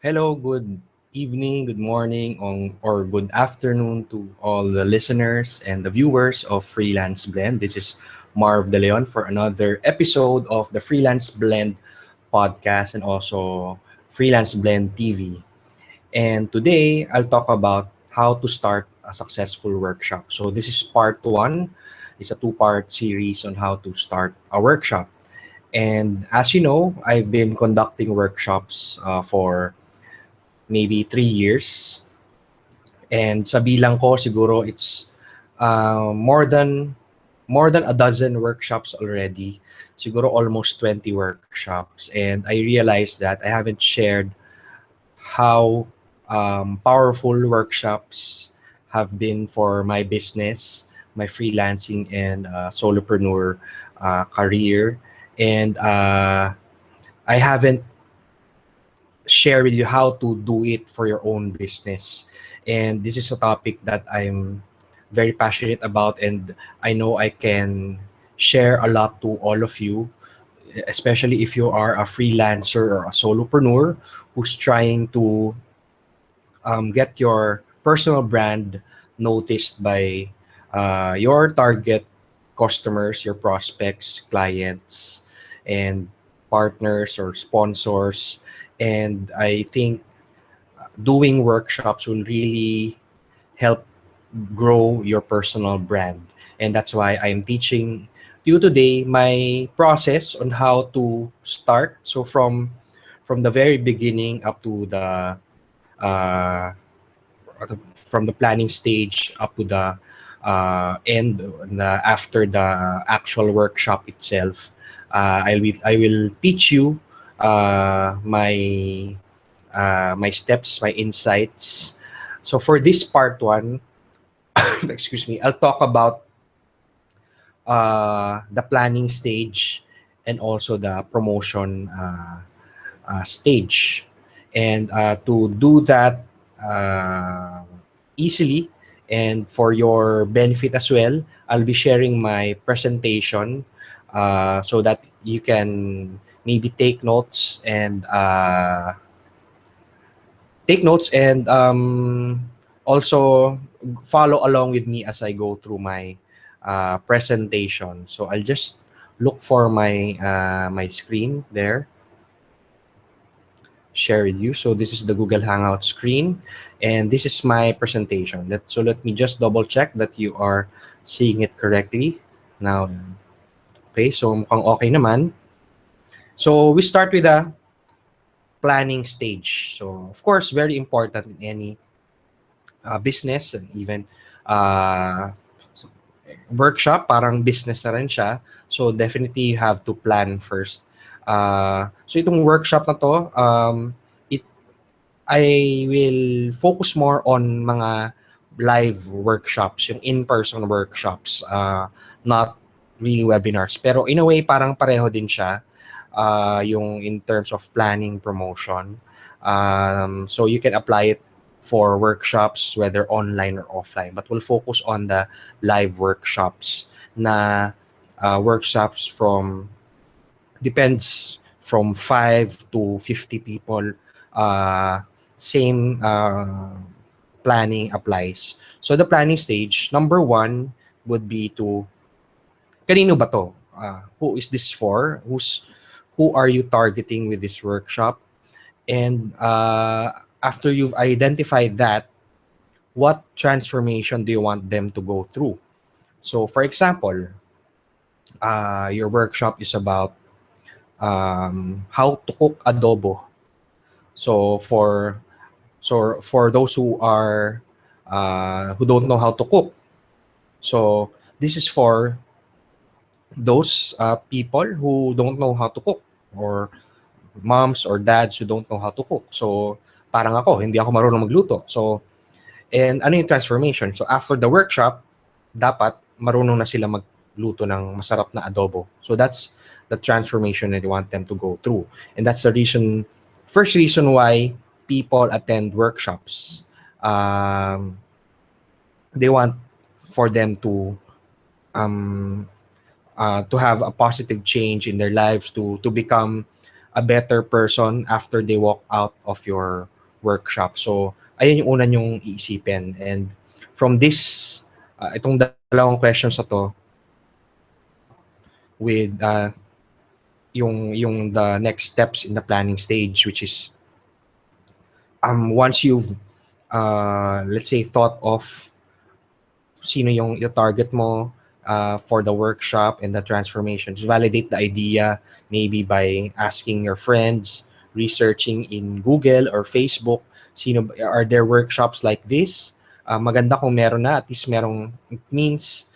Hello, good evening, good morning, or good afternoon to all the listeners and the viewers of Freelance Blend. This is Marv De Leon for another episode of the Freelance Blend podcast and also Freelance Blend TV. And today I'll talk about how to start a successful workshop. So this is part one. It's a two-part series on how to start a workshop. And as you know, I've been conducting workshops for maybe 3 years. And sa bilang ko, siguro it's more than a dozen workshops already. Siguro almost 20 workshops. And I realized that I haven't shared how powerful workshops have been for my business, my freelancing and solopreneur career. And I haven't share with you how to do it for your own business. And this is a topic that I'm very passionate about, and I know I can share a lot to all of you, especially if you are a freelancer or a solopreneur who's trying to get your personal brand noticed by your target customers, your prospects, clients, and partners or sponsors. And I think doing workshops will really help grow your personal brand. And that's why I'm teaching you today my process on how to start. So from the very beginning up to the uh, from the planning stage up to the end, after the actual workshop itself. I will teach you my steps, my insights. So for this part one, excuse me, I'll talk about the planning stage and also the promotion stage. And to do that uh, easily and for your benefit as well, I'll be sharing my presentation so that you can maybe take notes and also follow along with me as I go through my presentation. So I'll just look for my screen there, share with you. So this is the Google Hangout screen, and this is my presentation. Let me just double check that you are seeing it correctly. Now, okay, so mukhang okay naman. So we start with the planning stage. So of course, very important in any business and even uh, workshop, parang business na rin siya. So definitely you have to plan first. So itong workshop na to, it I will focus more on mga live workshops, yung in-person workshops, not really webinars. Pero in a way, parang pareho din siya, yung in terms of planning, promotion. So you can apply it for workshops, whether online or offline. But we'll focus on the live workshops na workshops depends from 5 to 50 people. Uh, Same planning applies. So the planning stage, number one would be to, kanino ba to? Who is this for? Who are you targeting with this workshop? And after you've identified that, what transformation do you want them to go through? So for example, your workshop is about how to cook adobo. So for those who don't know how to cook, so this is for those people who don't know how to cook, or moms or dads who don't know how to cook. So parang ako, hindi ako marunong magluto. So, and ano yung transformation? So after the workshop, dapat marunong na sila magluto ng masarap na adobo. So that's the transformation that you want them to go through. And that's the first reason why people attend workshops. They want for them um, to have a positive change in their lives, to become a better person after they walk out of your workshop. So, ayun yung una nyong iisipin. And from this, itong dalawang questions na to, with yung the next steps in the planning stage, which is once you've let's say thought of sino yung target mo for the workshop and the transformations, validate the idea maybe by asking your friends, researching in Google or Facebook, are there workshops like this. Maganda kung meron na, at least merong, it means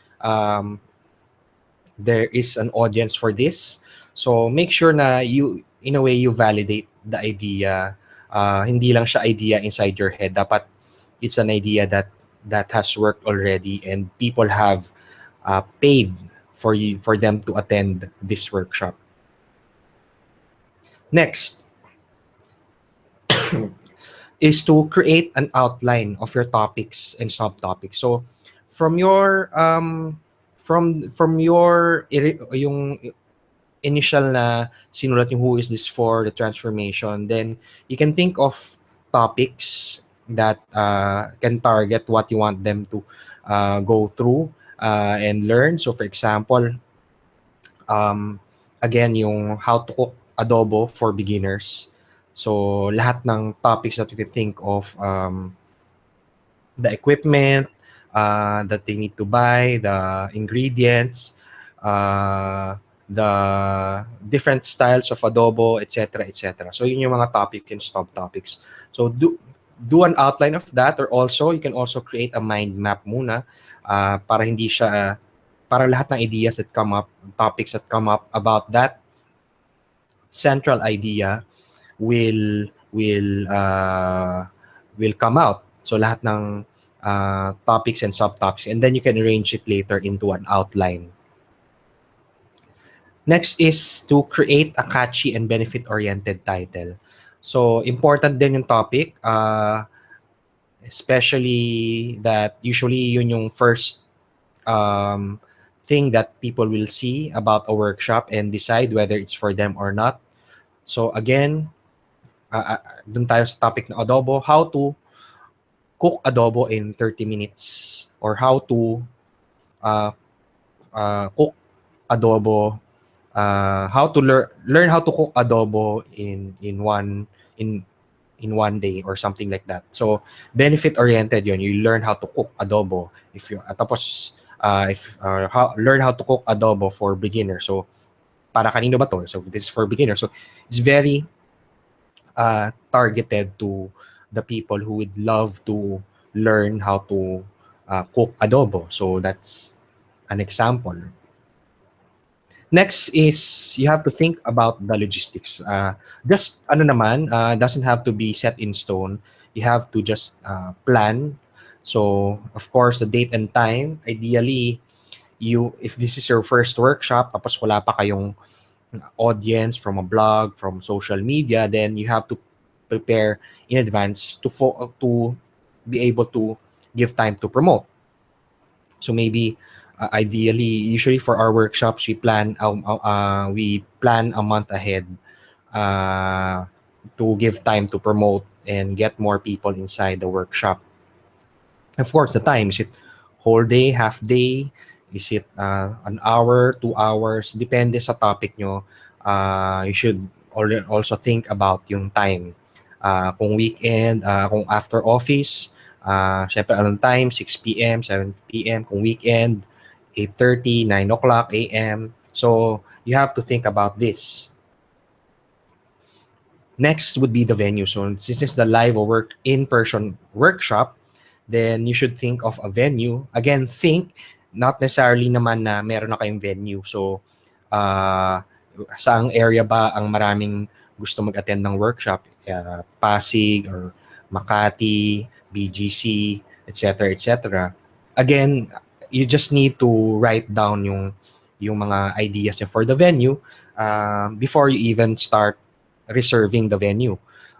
there is an audience for this. So make sure na you, in a way, you validate the idea. Hindi lang siya idea inside your head. Dapat it's an idea that has worked already and people have paid for them to attend this workshop. Next is to create an outline of your topics and subtopics. So from your yung initial na sinulat yung who is this for, the transformation, then you can think of topics that can target what you want them to go through and learn. So for example, again, yung how to cook adobo for beginners. So lahat ng topics that you can think of, the equipment that they need to buy, the ingredients, the different styles of adobo, etc., etc. So yun yung mga topic and subtopics. So do an outline of that, or also you can also create a mind map muna para hindi siya para lahat ng ideas that come up, topics that come up about that central idea will come out. So lahat ng topics and subtopics, and then you can arrange it later into an outline. Next is to create a catchy and benefit-oriented title. So important din yung topic, especially that usually yun yung first thing that people will see about a workshop and decide whether it's for them or not. So again, dun tayo sa topic na adobo, how to cook adobo in 30 minutes, or how to cook adobo, how to learn how to cook adobo in one day, or something like that. So benefit oriented yun, you learn how to cook adobo. If you tapos learn how to cook adobo for beginners. So para kanino ba to? So this is for beginners. So it's very targeted to the people who would love to learn how to cook adobo. So that's an example. Next is you have to think about the logistics. Just doesn't have to be set in stone. You have to just plan. So of course, the date and time. Ideally, if this is your first workshop, tapos wala pa kayong audience from a blog, from social media, then you have to prepare in advance to be able to give time to promote. So maybe ideally, usually for our workshops, we plan a month ahead to give time to promote and get more people inside the workshop. Of course, the time, is it whole day, half day? Is it an hour, 2 hours? Depende sa topic nyo. You should also think about yung time. Kung weekend, kung after office, syempre anong time? 6 p.m., 7 p.m. Kung weekend, 8:30, 9 o'clock a.m. So you have to think about this. Next would be the venue. So since it's the live or in-person workshop, then you should think of a venue. Again, not necessarily naman na meron na kayong venue. So, saang area ba ang maraming gusto mag-attend ng workshop? Pasig or Makati, BGC, etc., etc. Again, you just need to write down yung mga ideas niya for the venue before you even start reserving the venue.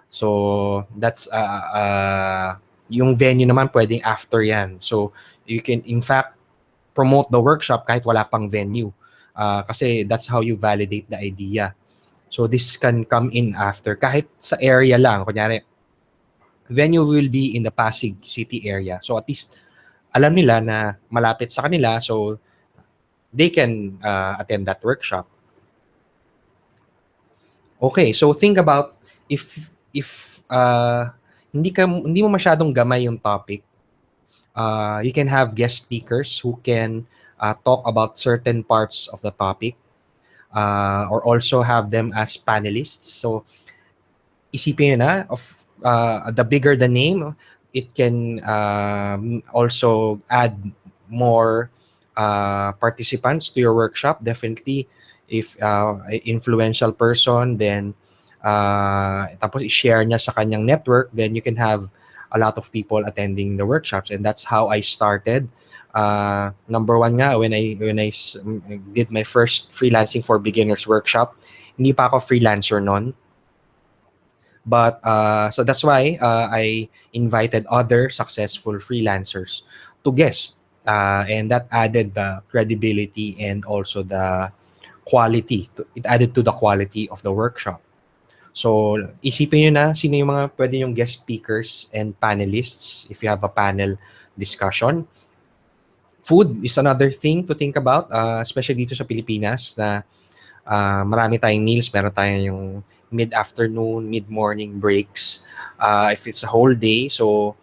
So, that's yung venue naman pwedeng after yan. So, you can in fact promote the workshop kahit wala pang venue. Kasi that's how you validate the idea. So this can come in after, kahit sa area lang. Kunyari, venue will be in the Pasig City area. So at least alam nila na malapit sa kanila, so they can attend that workshop. Okay, so think about if hindi mo masyadong gamay yung topic, you can have guest speakers who can talk about certain parts of the topic, or also have them as panelists. So isipin nyo na, the bigger the name, it can also add more participants to your workshop. Definitely, if influential person, then tapos i-share niya sa kanyang network, then you can have a lot of people attending the workshops. And that's how I started. Number one nga, when I did my first freelancing for beginners workshop, hindi pa ako freelancer noon. But so that's why I invited other successful freelancers to guest, and that added the credibility and also the quality. It added to the quality of the workshop. So isipin nyo na sino yung mga pwede yung guest speakers and panelists if you have a panel discussion. Food is another thing to think about, especially dito sa Pilipinas na marami tayong meals, meron tayong yung mid-afternoon, mid-morning breaks. If it's a whole day, so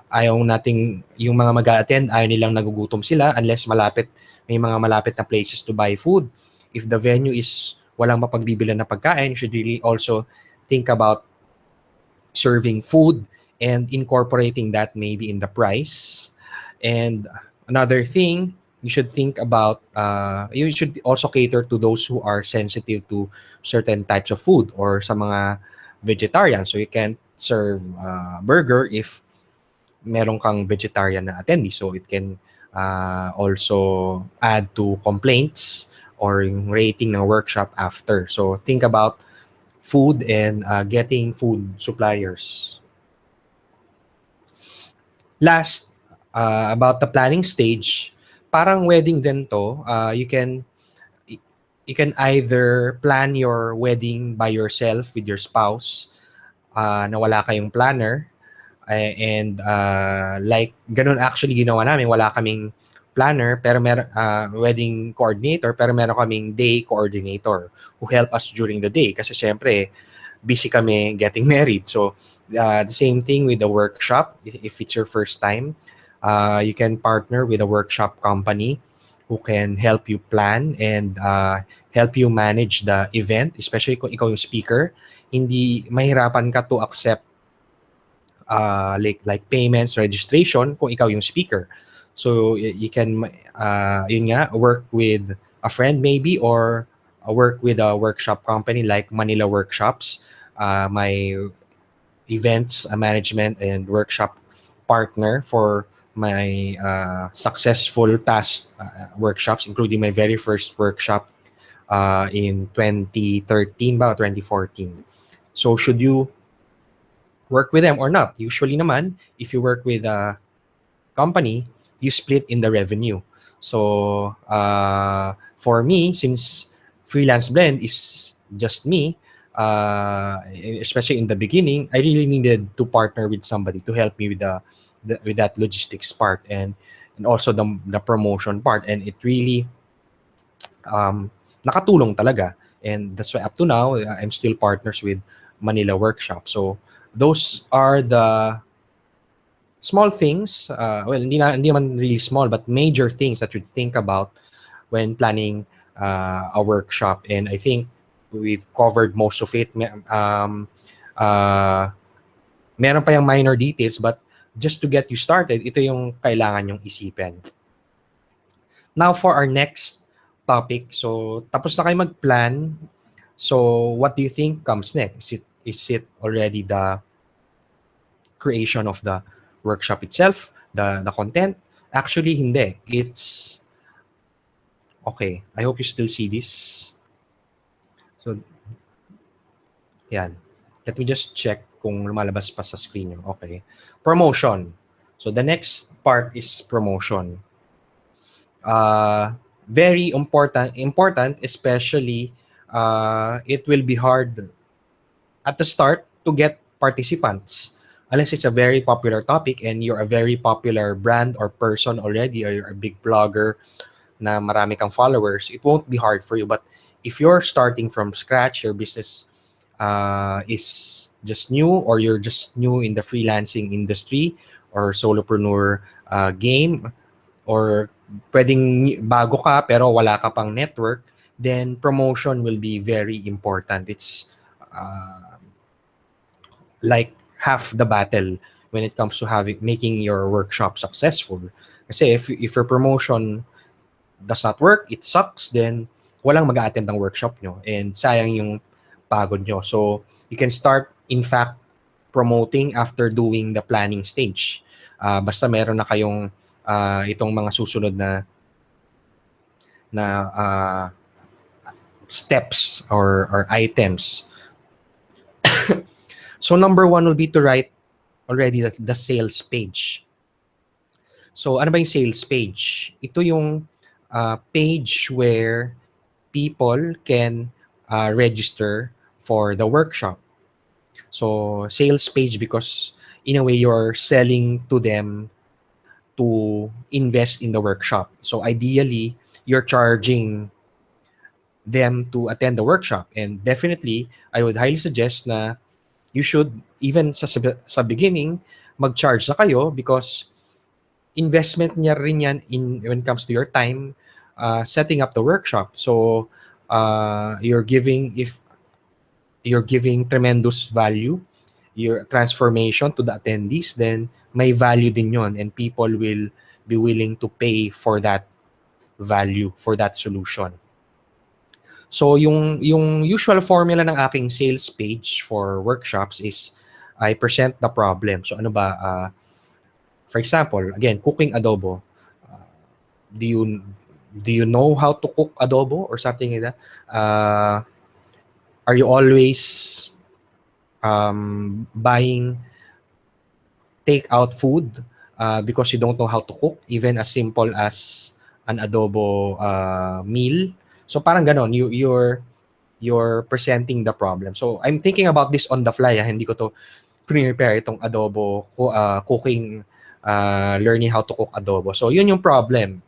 ayaw nating, yung mga mag-a-attend, ayaw nilang nagugutom sila unless may mga malapit na places to buy food. If the venue is walang mapagbibilan na pagkain, you should really also think about serving food and incorporating that maybe in the price. And another thing, you should think about, you should also cater to those who are sensitive to certain types of food or sa mga vegetarian. So you can't serve burger if meron kang vegetarian na attendee. So it can also add to complaints or yung rating ng workshop after. So think about food and getting food suppliers. Last, about the planning stage, parang wedding din to. You can either plan your wedding by yourself with your spouse, na wala kayong planner, and like ganun actually ginawa namin. Wala kaming planner pero wedding coordinator, pero meron kaming day coordinator who help us during the day kasi syempre busy kami getting married. So the same thing with the workshop. If it's your first time, you can partner with a workshop company who can help you plan and help you manage the event, especially kung ikaw yung speaker. Hindi mahirapan ka to accept like payments, registration kung ikaw yung speaker. So you can yun nga, work with a friend maybe, or work with a workshop company like Manila Workshops, my events management and workshop partner for my successful past workshops, including my very first workshop in 2013 ba, 2014. So should you work with them or not? Usually naman, if you work with a company, you split in the revenue. So for me, since Freelance Blend is just me, especially in the beginning, I really needed to partner with somebody to help me with with that logistics part and also the promotion part. And it really nakatulong talaga. And that's why up to now, I'm still partners with Manila Workshop. So those are the small things, well, hindi naman really small, but major things that you think about when planning a workshop. And I think we've covered most of it. Meron pa yung minor details, but just to get you started, ito yung kailangan yung isipin. Now for our next topic. So tapos na kayo mag-plan. So what do you think comes next? Is it already the creation of the workshop itself, the content? Actually, hindi. It's okay. I hope you still see this. So, yan. Let me just check kung lumalabas pa sa screen nyo. Okay. Promotion. So, the next part is promotion. Very important, especially it will be hard at the start to get participants unless it's a very popular topic and you're a very popular brand or person already, or you're a big blogger na marami kang followers. It won't be hard for you. But if you're starting from scratch, your business is just new, or you're just new in the freelancing industry or solopreneur game, or pwedeng bago ka pero wala ka pang network, then promotion will be very important. It's like half the battle when it comes to making your workshop successful. Kasi if your promotion does not work, it sucks, then walang mag-a-attend ng workshop nyo and sayang yung pagod nyo. So you can start, in fact, promoting after doing the planning stage. Basta meron na kayong itong mga susunod na steps or items. So number one will be to write already the sales page. So ano ba yung sales page? Ito yung page where people can register for the workshop. So sales page because in a way you're selling to them to invest in the workshop. So ideally, you're charging them to attend the workshop. And definitely, I would highly suggest na you should, even sa beginning, mag-charge na kayo because investment niya rin yan when it comes to your time setting up the workshop. So you're giving tremendous value, your transformation to the attendees, then may value din yon, and people will be willing to pay for that value, for that solution. So yung usual formula ng aking sales page for workshops is I present the problem. So ano ba, for example, again, cooking adobo. Do you know how to cook adobo or something like that? Are you always buying takeout food because you don't know how to cook, even as simple as an adobo meal? So parang ganon, you're presenting the problem. So I'm thinking about this on the fly. Hindi ko to prepare itong adobo cooking, learning how to cook adobo. So yun yung problem.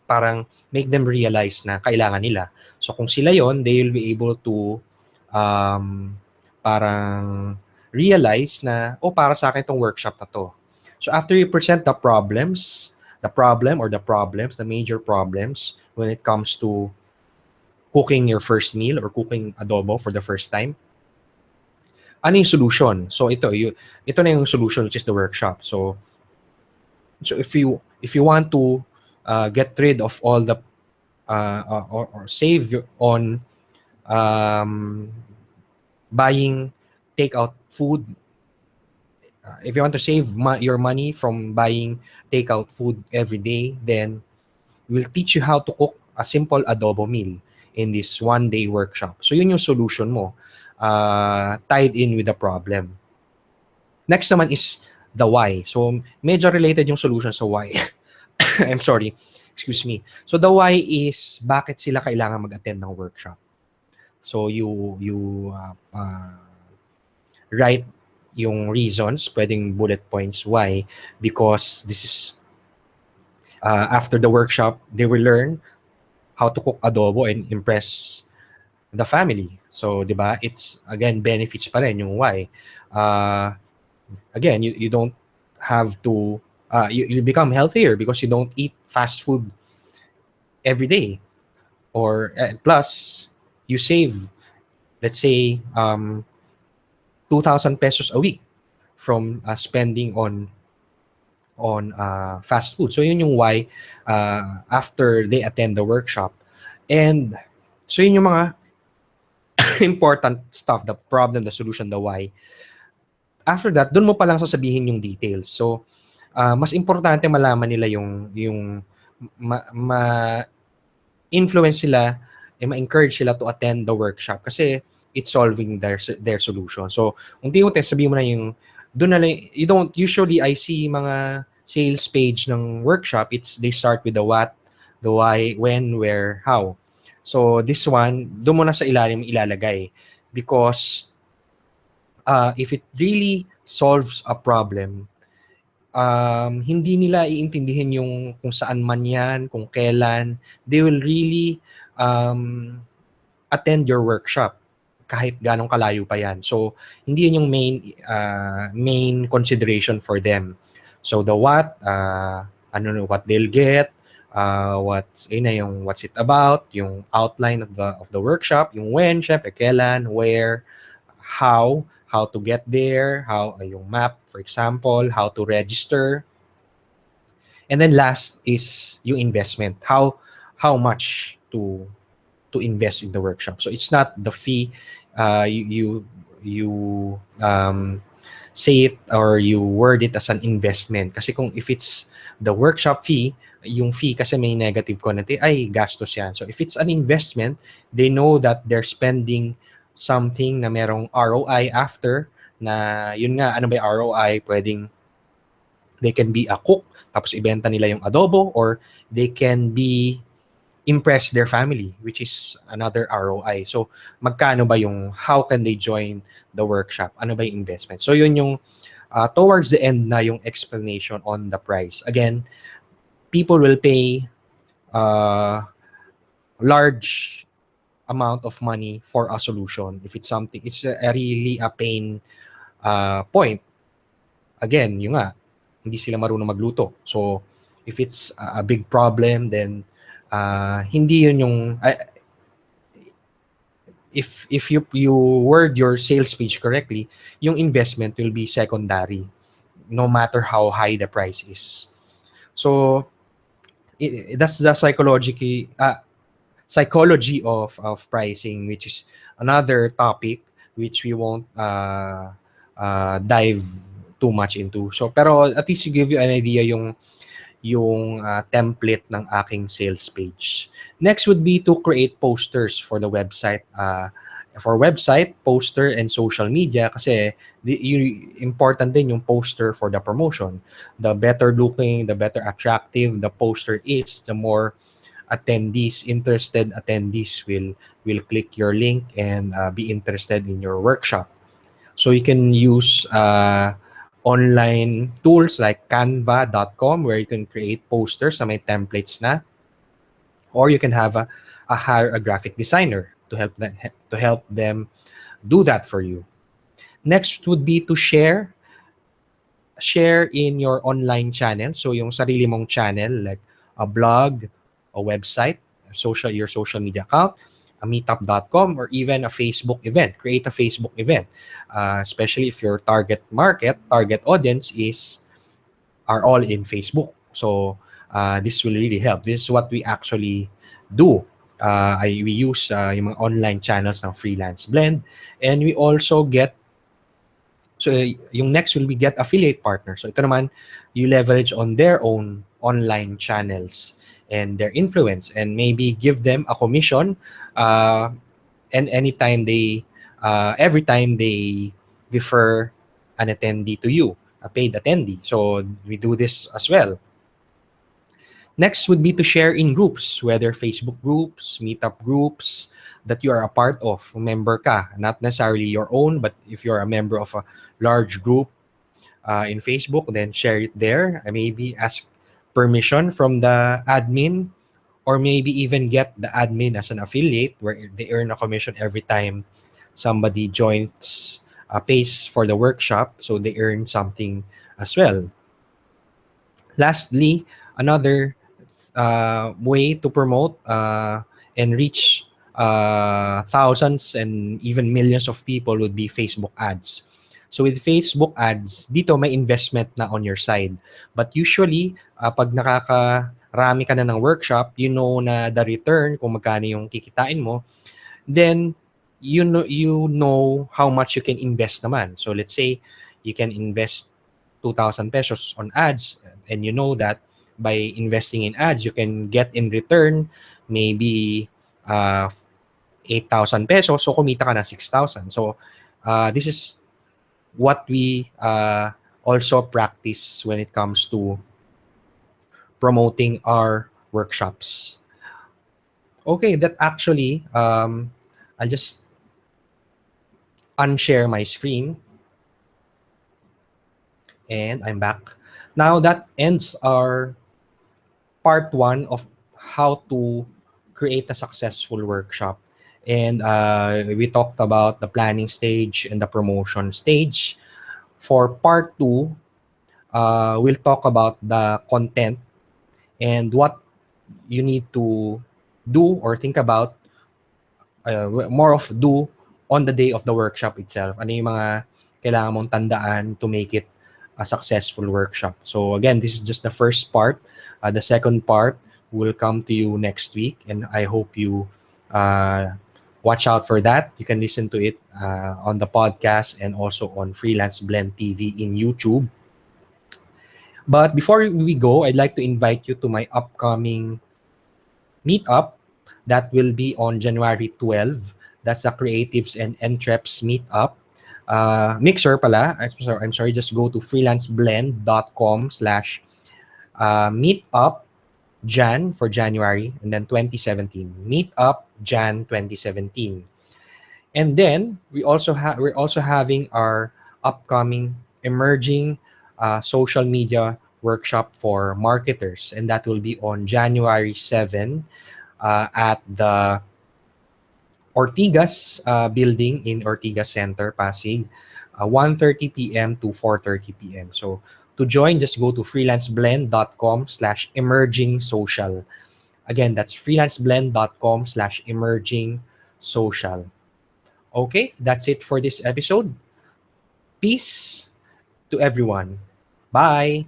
Parang make them realize na kailangan nila. So kung sila yon, they will be able to parang realize na, para sa akin itong workshop na to. So after you present the problems, the major problems when it comes to cooking your first meal or cooking adobo for the first time, ano yung solution? So ito na yung solution, which is the workshop. So if you want to get rid of all the or save on buying takeout food, if you want to save your money from buying takeout food every day, then we'll teach you how to cook a simple adobo meal in this one-day workshop. So yun yung solution mo, tied in with the problem. Next naman is the why. So medyo related yung solution sa why. I'm sorry. Excuse me. So the why is bakit sila kailangan mag-attend ng workshop. So you write yung reasons, pwedeng bullet points, why. Because this is after the workshop, they will learn how to cook adobo and impress the family. So, di ba? It's, again, benefits pa rin yung why. Again, you don't have to, you become healthier because you don't eat fast food every day. Or, plus, you save, let's say, 2,000 pesos a week from spending on fast food. So yun yung why after they attend the workshop. And so yun yung mga important stuff, the problem, the solution, the why. After that, dun mo palang sasabihin yung details. So mas importante malaman nila yung ma-influence sila, ma-encourage sila to attend the workshop kasi it's solving their solution. So unti-unti sabihin mo na yung doon na lang, you don't usually, I see mga sales page ng workshop, they start with the what, the why, when, where, how. So this one, doon mo na sa ilalim ilalagay. Because if it really solves a problem, hindi nila iintindihin yung kung saan man yan, kung kailan. They will really attend your workshop kahit ganong kalayo pa yan. So, hindi yun yung main consideration for them. So, the what, what they'll get, what's it about, yung outline of the workshop, yung when, syempre, kailan, where, how to get there, yung map, for example, how to register. And then last is yung investment. How much to invest in the workshop. So it's not the fee. You say it or you word it as an investment. Kasi kung if it's the workshop fee, yung fee kasi may negative connotation, ay gastos yan. So if it's an investment, they know that they're spending something na merong ROI after, na yun nga, ano ba yung ROI? Pwedeng they can be a cook, tapos ibenta nila yung adobo, or they can be impress their family, which is another ROI. So, magkano ba how can they join the workshop? Ano ba yung investment? So, yun yung towards the end na yung explanation on the price. Again, people will pay large amount of money for a solution. If it's something, it's really a pain point. Again, yung nga, hindi sila marunong magluto. So, if it's a big problem, then hindi yun yung if you word your sales page correctly, yung investment will be secondary no matter how high the price is. So that's the psychology of pricing, which is another topic which we won't dive too much into. So pero at least to give you an idea yung template ng aking sales page. Next would be to create posters for the website. For website, poster, and social media, kasi important din yung poster for the promotion. The better looking, the better attractive the poster is, the more interested attendees will click your link and be interested in your workshop. So you can use online tools like canva.com where you can create posters na may templates na, or you can have hire a graphic designer to help them do that for you. Next would be to share in your online channel. So yung sarili mong channel like a blog, a website, your social media account, a meetup.com, or even a Facebook event. Create a Facebook event, especially if your target audience are all in Facebook. So this will really help. This is what we actually do. We use yung mga online channels ng Freelance Blend, and we also get, so yung next will be get affiliate partners. So ito naman, you leverage on their own online channels and their influence, and maybe give them a commission and every time they refer an attendee to you, a paid attendee. So we do this as well. Next would be to share in groups, whether Facebook groups, meetup groups that you are a part of, member ka, not necessarily your own, but if you're a member of a large group in Facebook, then share it there. Maybe ask permission from the admin, or maybe even get the admin as an affiliate where they earn a commission every time somebody joins, pays for the workshop, so they earn something as well. Lastly, another way to promote and reach thousands and even millions of people would be Facebook ads. So with Facebook ads, dito may investment na on your side. But usually, pag nakakarami ka na ng workshop, you know na the return, kung magkano yung kikitain mo, then you know how much you can invest naman. So let's say you can invest 2,000 pesos on ads, and you know that by investing in ads, you can get in return maybe 8,000 pesos. So kumita ka na 6,000. So this is what we also practice when it comes to promoting our workshops. Okay, that actually, I'll just unshare my screen and I'm back. Now that ends our part one of how to create a successful workshop. And we talked about the planning stage and the promotion stage. For part two, we'll talk about the content and what you need to do or think about, more of do on the day of the workshop itself. Ano yung mga kailangan mong tandaan to make it a successful workshop. So again, this is just the first part. The second part will come to you next week, and I hope you watch out for that. You can listen to it on the podcast and also on Freelance Blend TV in YouTube. But before we go, I'd like to invite you to my upcoming meetup that will be on January 12. That's a Creatives and Entreps meetup. Mixer pala. I'm sorry. Just go to freelanceblend.com/meetup Jan for January and then 2017. Meetup Jan 2017. And then we're also having our upcoming emerging social media workshop for marketers, and that will be on January 7 at the Ortigas building in Ortigas Center, Pasig, 1:30 p.m. to 4:30 p.m. So to join, just go to freelanceblend.com/emerging social. Again, that's freelanceblend.com/emerging social. Okay, that's it for this episode. Peace to everyone. Bye.